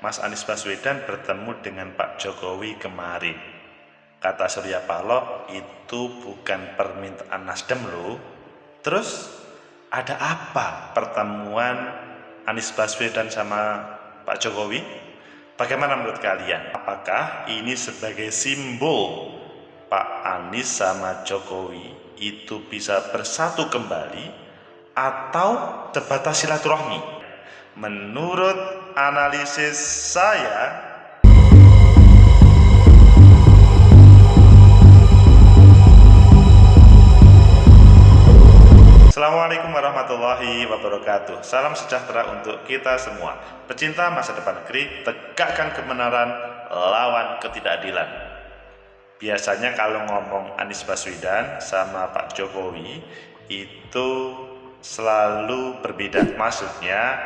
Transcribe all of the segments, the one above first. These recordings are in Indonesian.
Mas Anies Baswedan bertemu dengan Pak Jokowi kemarin. Kata Surya Paloh, itu bukan permintaan Nasdem loh. Terus ada apa pertemuan Anies Baswedan sama Pak Jokowi? Bagaimana menurut kalian? Apakah ini sebagai simbol Pak Anies sama Jokowi itu bisa bersatu kembali atau sebatas silaturahmi? Menurut analisis saya, Assalamualaikum warahmatullahi wabarakatuh. Salam sejahtera untuk kita semua. Pecinta masa depan negeri, tegakkan kebenaran, lawan ketidakadilan. Biasanya kalau ngomong Anies Baswedan sama Pak Jokowi itu selalu berbeda. Maksudnya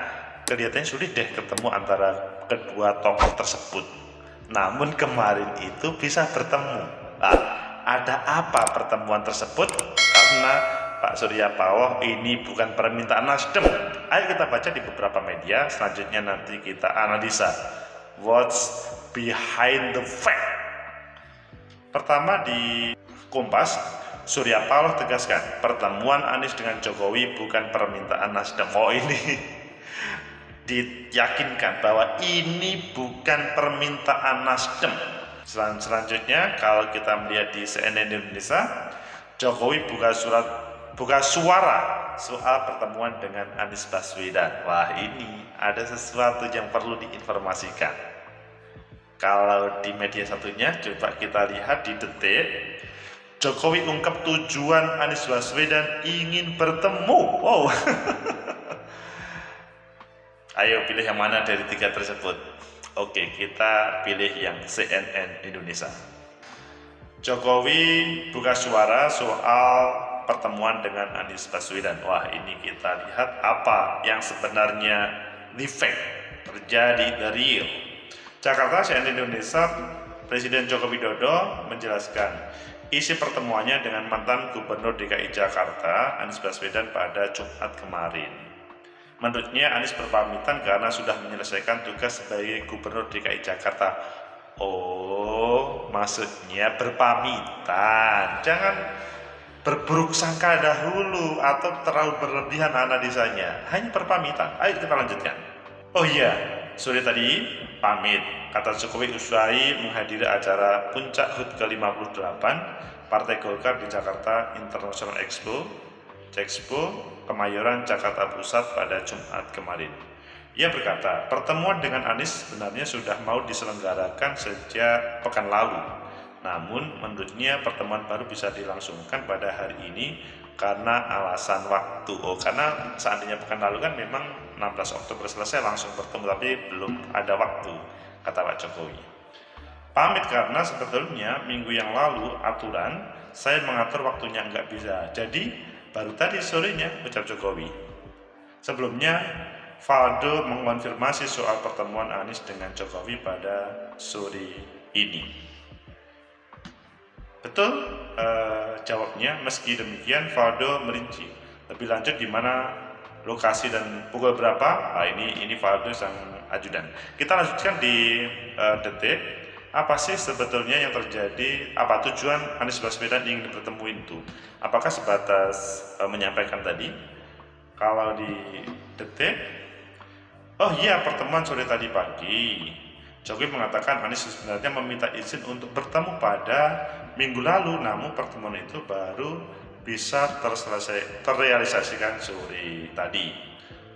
kelihatannya sulit deh ketemu antara kedua tokoh tersebut. Namun kemarin itu bisa bertemu. Nah, ada apa pertemuan tersebut? Karena Pak Surya Paloh ini bukan permintaan Nasdem. Ayo kita baca di beberapa media. Selanjutnya nanti kita analisa what's behind the fact. Pertama di Kompas, Surya Paloh tegaskan pertemuan Anies dengan Jokowi bukan permintaan Nasdem. Oh, ini diyakinkan bahwa ini bukan permintaan Nasdem. Selanjutnya kalau kita melihat di CNN Indonesia, Jokowi buka suara soal pertemuan dengan Anies Baswedan. Wah, ini ada sesuatu yang perlu diinformasikan. Kalau di media satunya, coba kita lihat di Detik. Jokowi ungkap tujuan Anies Baswedan ingin bertemu. Wow. Ayo pilih yang mana dari tiga tersebut. Oke, kita pilih yang CNN Indonesia. Jokowi buka suara soal pertemuan dengan Anies Baswedan. Wah, ini kita lihat apa yang sebenarnya the fact terjadi, the real. Jakarta, CNN Indonesia, Presiden Joko Widodo menjelaskan isi pertemuannya dengan mantan Gubernur DKI Jakarta, Anies Baswedan pada Jumat kemarin. Menurutnya Anies berpamitan karena sudah menyelesaikan tugas sebagai Gubernur DKI Jakarta. Oh, maksudnya berpamitan. Jangan berburuk sangka dahulu atau terlalu berlebihan analisanya. Hanya berpamitan. Ayo kita lanjutkan. Oh iya, sore tadi pamit, kata Jokowi usai menghadiri acara puncak HUT ke-58 Partai Golkar di Jakarta International Expo Kemayoran, Jakarta Pusat pada Jumat kemarin. Ia berkata, pertemuan dengan Anies sebenarnya sudah mau diselenggarakan sejak pekan lalu. Namun menurutnya pertemuan baru bisa dilangsungkan pada hari ini karena alasan waktu. Karena seandainya pekan lalu kan memang 16 Oktober selesai langsung bertemu, tapi belum ada waktu, kata Pak Jokowi. Pamit karena sebetulnya minggu yang lalu aturan saya mengatur waktunya nggak bisa. Jadi baru tadi sorenya, ucap Jokowi. Sebelumnya Valdo mengonfirmasi soal pertemuan Anies dengan Jokowi pada sore ini. Betul, jawabnya. Meski demikian, Valdo merinci lebih lanjut di mana lokasi dan pukul berapa. Nah, ini Valdo sang ajudan. Kita lanjutkan di Detik. Apa sih sebetulnya yang terjadi? Apa tujuan Anies Baswedan ingin bertemu itu? Apakah sebatas menyampaikan tadi? Kalau di Detik, oh iya, pertemuan sore tadi pagi. Jokowi mengatakan Anies sebenarnya meminta izin untuk bertemu pada minggu lalu, namun pertemuan itu baru bisa terrealisasikan sore tadi.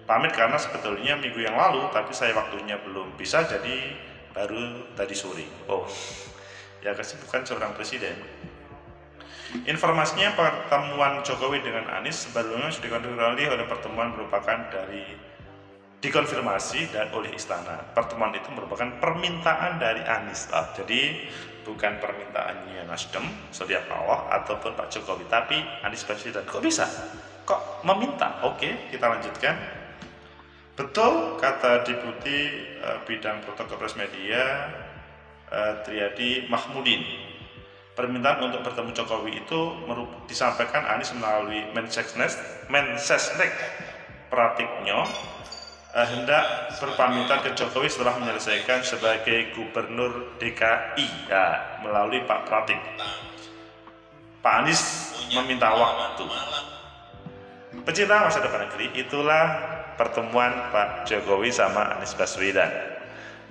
Pamit karena sebetulnya minggu yang lalu, tapi saya waktunya belum bisa, jadi baru tadi sore. Oh, ya kesibukan seorang presiden. Informasinya pertemuan Jokowi dengan Anies sebelumnya sudah dikonfirmasi oleh pertemuan merupakan dikonfirmasi dan oleh istana. Pertemuan itu merupakan permintaan dari Anies. Jadi bukan permintaannya Nasdem, Surya Paloh ataupun Pak Jokowi, tapi Anies Baswedan. Kok bisa? Kok meminta? Oke, kita lanjutkan. Betul, kata Deputi Bidang Protokol Press Media Triadi Mahmudin. Permintaan untuk bertemu Jokowi itu disampaikan Anies melalui Mensesnek Pratikno hendak berpamitan ke Jokowi setelah menyelesaikan sebagai Gubernur DKI ya, melalui Pak Pratik. Pak Anies meminta waktu. Pecinta masa depan negeri, itulah pertemuan Pak Jokowi sama Anies Baswedan.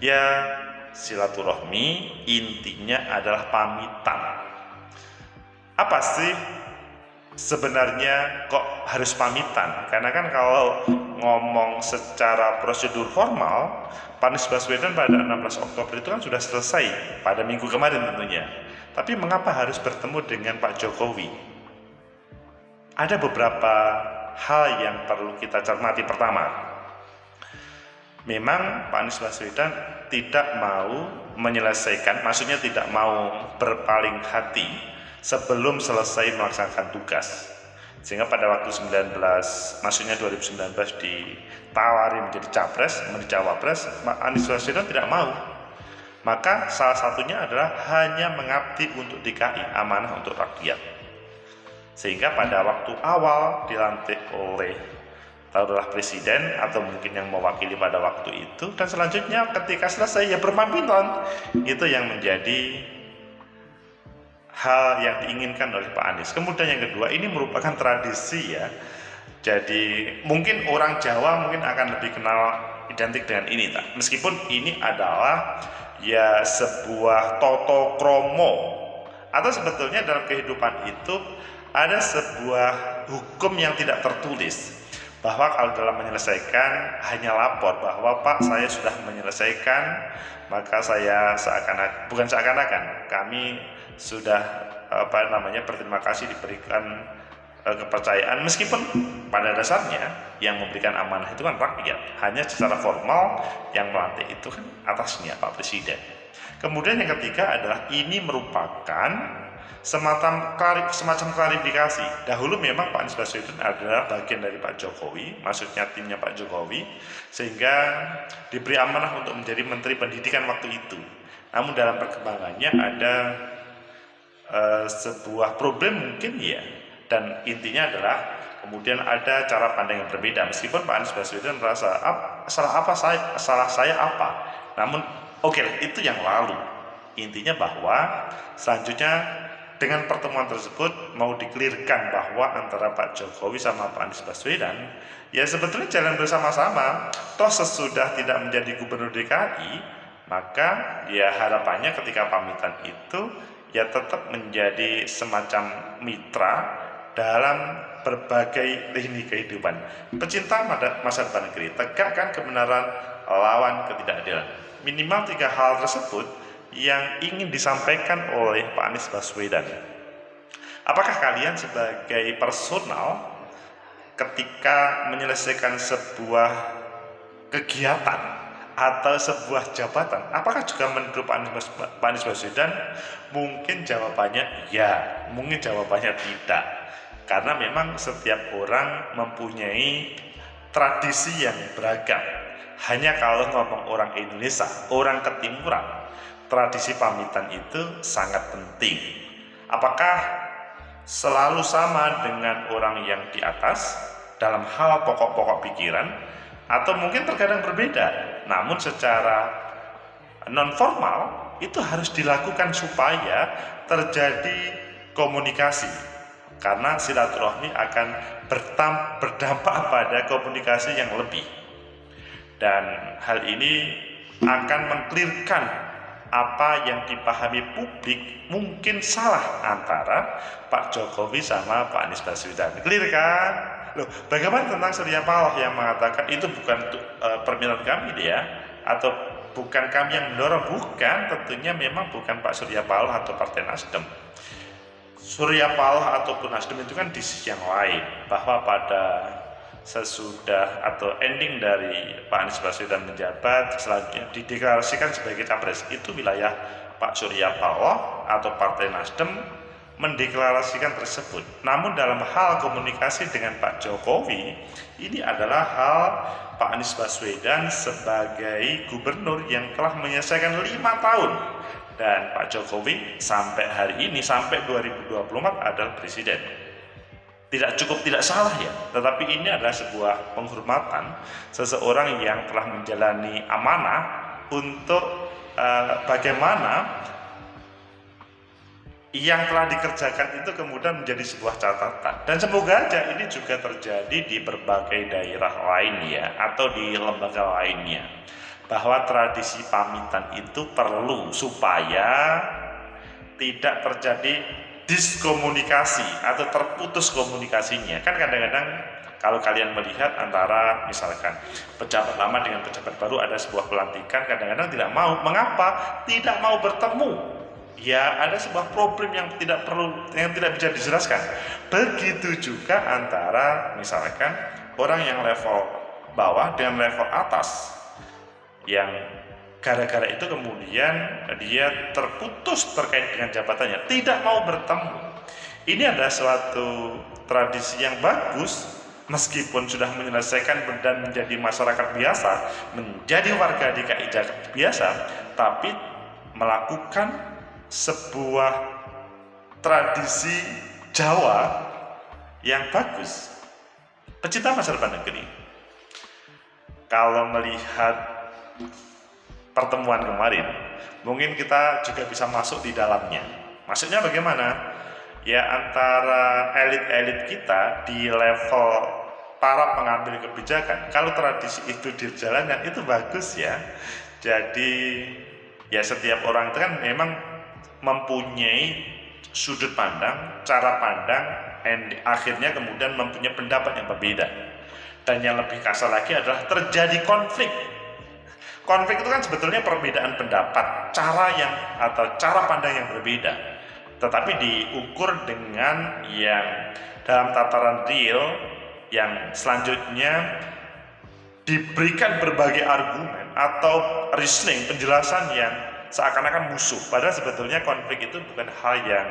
Ya, silaturahmi intinya adalah pamitan. Apa sih sebenarnya kok harus pamitan? Karena kan kalau ngomong secara prosedur formal, Pak Anies Baswedan pada 16 Oktober itu kan sudah selesai pada minggu kemarin tentunya. Tapi mengapa harus bertemu dengan Pak Jokowi? Ada beberapa hal yang perlu kita cermati. Pertama, memang Pak Anies Baswedan tidak mau menyelesaikan, maksudnya tidak mau berpaling hati sebelum selesai melaksanakan tugas. Sehingga pada waktu 2019 ditawari menjadi capres, menjadi cawapres, Pak Anies Baswedan tidak mau. Maka salah satunya adalah hanya mengabdi untuk DKI, amanah untuk rakyat. Sehingga pada waktu awal dilantik oleh taruhlah presiden atau mungkin yang mewakili pada waktu itu, dan selanjutnya ketika selesai ya berpamitan, itu yang menjadi hal yang diinginkan oleh Pak Anies. Kemudian yang kedua, ini merupakan tradisi ya. Jadi mungkin orang Jawa mungkin akan lebih kenal identik dengan ini tak? Meskipun ini adalah ya sebuah toto kromo, atau sebetulnya dalam kehidupan itu ada sebuah hukum yang tidak tertulis, bahwa kalau dalam menyelesaikan hanya lapor bahwa Pak saya sudah menyelesaikan, maka saya bukan seakan-akan kami sudah berterima kasih diberikan kepercayaan, meskipun pada dasarnya yang memberikan amanah itu kan rakyat, hanya secara formal yang melantik itu kan atasnya Pak Presiden. Kemudian yang ketiga adalah ini merupakan semacam klarifikasi. Dahulu memang Pak Anies Baswedan adalah bagian dari Pak Jokowi, maksudnya timnya Pak Jokowi, sehingga diberi amanah untuk menjadi Menteri Pendidikan waktu itu. Namun dalam perkembangannya ada sebuah problem mungkin ya, dan intinya adalah kemudian ada cara pandang yang berbeda. Meskipun Pak Anies Baswedan merasa salah saya apa, namun oke, itu yang lalu. Intinya bahwa selanjutnya dengan pertemuan tersebut mau dikelirkan bahwa antara Pak Jokowi sama Pak Anies Baswedan ya sebetulnya jalan bersama-sama. Toh sesudah tidak menjadi Gubernur DKI, maka ya harapannya ketika pamitan itu ya tetap menjadi semacam mitra dalam berbagai lini kehidupan. Pecinta masa depan negeri, tegakkan kebenaran, lawan ketidakadilan. Minimal 3 hal tersebut yang ingin disampaikan oleh Pak Anies Baswedan. Apakah kalian sebagai personal ketika menyelesaikan sebuah kegiatan atau sebuah jabatan, apakah juga menurut Pak Anies Baswedan? Mungkin jawabannya ya, mungkin jawabannya tidak, karena memang setiap orang mempunyai tradisi yang beragam. Hanya kalau ngomong orang Indonesia, orang ketimuran, tradisi pamitan itu sangat penting. Apakah selalu sama dengan orang yang di atas dalam hal pokok-pokok pikiran, atau mungkin terkadang berbeda? Namun secara non formal itu harus dilakukan supaya terjadi komunikasi, karena silaturahmi akan berdampak pada komunikasi yang lebih, dan hal ini akan mengklirkan apa yang dipahami publik mungkin salah antara Pak Jokowi sama Pak Anies Baswedan. Clear kan? Loh, bagaimana tentang Surya Paloh yang mengatakan itu bukan permintaan kami dia, atau bukan kami yang mendorong? Bukan, tentunya memang bukan Pak Surya Paloh atau Partai Nasdem. Surya Paloh ataupun Nasdem itu kan di sisi yang lain, bahwa pada sesudah atau ending dari Pak Anies Baswedan menjabat, selanjutnya dideklarasikan sebagai capres, itu wilayah Pak Surya Paloh atau Partai Nasdem mendeklarasikan tersebut. Namun dalam hal komunikasi dengan Pak Jokowi, ini adalah hal Pak Anies Baswedan sebagai gubernur yang telah menyelesaikan 5 tahun, dan Pak Jokowi sampai hari ini, sampai 2024 adalah presiden. tidak cukup tidak salah ya, tetapi ini adalah sebuah penghormatan seseorang yang telah menjalani amanah untuk bagaimana yang telah dikerjakan itu kemudian menjadi sebuah catatan. Dan semoga aja ini juga terjadi di berbagai daerah lain ya, atau di lembaga lainnya, bahwa tradisi pamitan itu perlu supaya tidak terjadi diskomunikasi atau terputus komunikasinya. Kan kadang-kadang kalau kalian melihat antara misalkan pejabat lama dengan pejabat baru ada sebuah pelantikan, kadang-kadang tidak mau. Mengapa? Tidak mau bertemu. Ya, ada sebuah problem yang tidak bisa dijelaskan. Begitu juga antara misalkan orang yang level bawah dengan level atas, yang gara-gara itu kemudian dia terputus terkait dengan jabatannya, tidak mau bertemu. Ini adalah suatu tradisi yang bagus, meskipun sudah menyelesaikan dan menjadi masyarakat biasa, menjadi warga DKI Jakarta biasa, tapi melakukan sebuah tradisi Jawa yang bagus. Pecinta masa depan negeri, kalau melihat pertemuan kemarin, mungkin kita juga bisa masuk di dalamnya. Maksudnya bagaimana? Ya, antara elit-elit kita di level para pengambil kebijakan, kalau tradisi itu dijalankan itu bagus ya. Jadi ya setiap orang itu kan memang mempunyai sudut pandang, cara pandang, dan akhirnya kemudian mempunyai pendapat yang berbeda. Dan yang lebih kasar lagi adalah terjadi konflik. Konflik itu kan sebetulnya perbedaan pendapat, cara pandang yang berbeda, tetapi diukur dengan yang dalam tataran real, yang selanjutnya diberikan berbagai argumen atau reasoning, penjelasan yang seakan-akan musuh. Padahal sebetulnya konflik itu bukan hal yang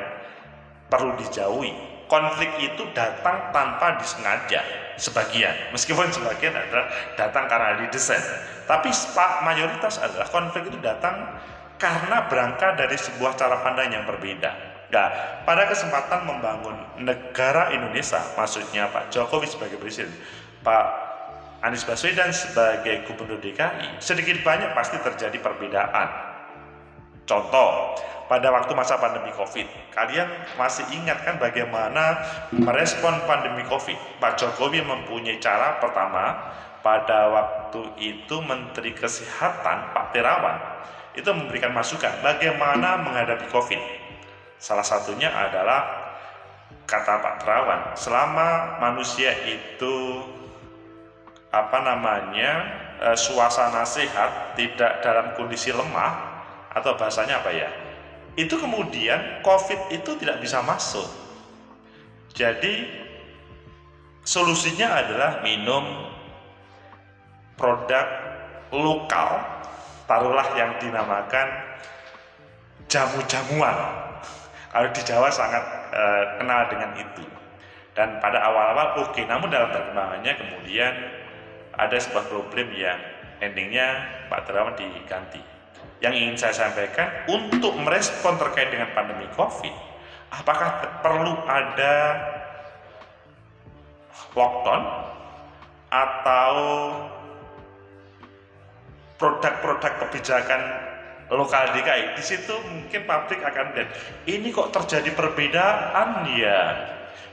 perlu dijauhi. Konflik itu datang tanpa disengaja, sebagian, meskipun sebagian adalah datang karena didesain. Tapi mayoritas adalah konflik itu datang karena berangkat dari sebuah cara pandang yang berbeda. Nah, pada kesempatan membangun negara Indonesia, maksudnya Pak Jokowi sebagai presiden, Pak Anies Baswedan sebagai gubernur DKI, sedikit banyak pasti terjadi perbedaan. Contoh, pada waktu masa pandemi COVID, kalian masih ingat kan bagaimana merespon pandemi COVID? Pak Jokowi mempunyai cara. Pertama, pada waktu itu Menteri Kesehatan Pak Terawan itu memberikan masukan bagaimana menghadapi COVID. Salah satunya adalah, kata Pak Terawan, selama manusia itu suasana sehat, tidak dalam kondisi lemah, atau bahasanya apa ya, itu kemudian COVID itu tidak bisa masuk. Jadi solusinya adalah minum produk lokal, taruhlah yang dinamakan jamu-jamuan. Kalau di Jawa sangat kenal dengan itu. Dan pada awal-awal oke, namun dalam perkembangannya kemudian ada sebuah problem yang endingnya Pak Terawan diganti. Yang ingin saya sampaikan, untuk merespon terkait dengan pandemi COVID, apakah perlu ada lockdown atau produk-produk kebijakan lokal DKI? Di situ mungkin publik akan melihat, ini kok terjadi perbedaan ya,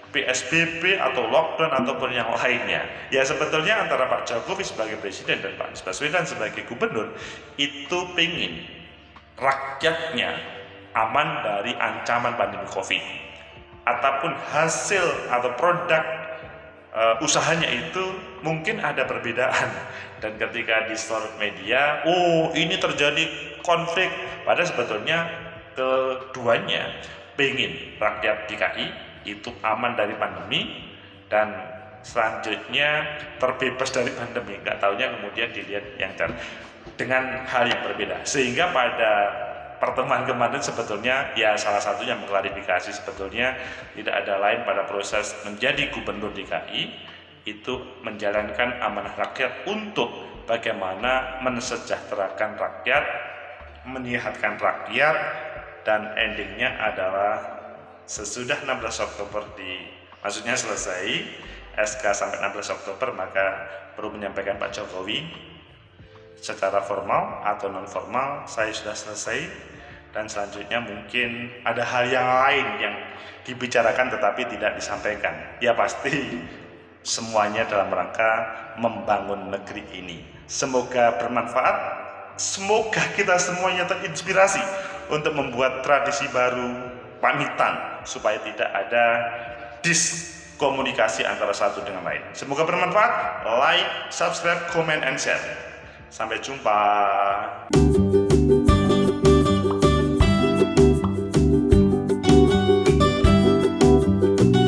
PSBB atau lockdown ataupun yang lainnya. Ya sebetulnya antara Pak Jokowi sebagai presiden dan Pak Anies Baswedan sebagai gubernur itu pengen rakyatnya aman dari ancaman pandemi COVID, ataupun hasil atau produk usahanya itu mungkin ada perbedaan. Dan ketika di sosial media, oh ini terjadi konflik, padahal sebetulnya keduanya pengen rakyat DKI itu aman dari pandemi dan selanjutnya terbebas dari pandemi. Nggak taunya kemudian dilihat yang dengan hal yang berbeda. Sehingga pada pertemuan kemarin sebetulnya ya salah satunya mengklarifikasi sebetulnya tidak ada lain pada proses menjadi gubernur DKI itu menjalankan amanah rakyat untuk bagaimana mensejahterakan rakyat, menyehatkan rakyat, dan endingnya adalah sesudah 16 Oktober Maksudnya selesai SK sampai 16 Oktober, maka perlu menyampaikan Pak Jokowi secara formal atau non formal, saya sudah selesai, dan selanjutnya mungkin ada hal yang lain yang dibicarakan tetapi tidak disampaikan. Ya pasti semuanya dalam rangka membangun negeri ini. Semoga bermanfaat, semoga kita semuanya terinspirasi untuk membuat tradisi baru pamitan supaya tidak ada diskomunikasi antara satu dengan lain. Semoga bermanfaat. Like, subscribe, comment, and share. Sampai jumpa.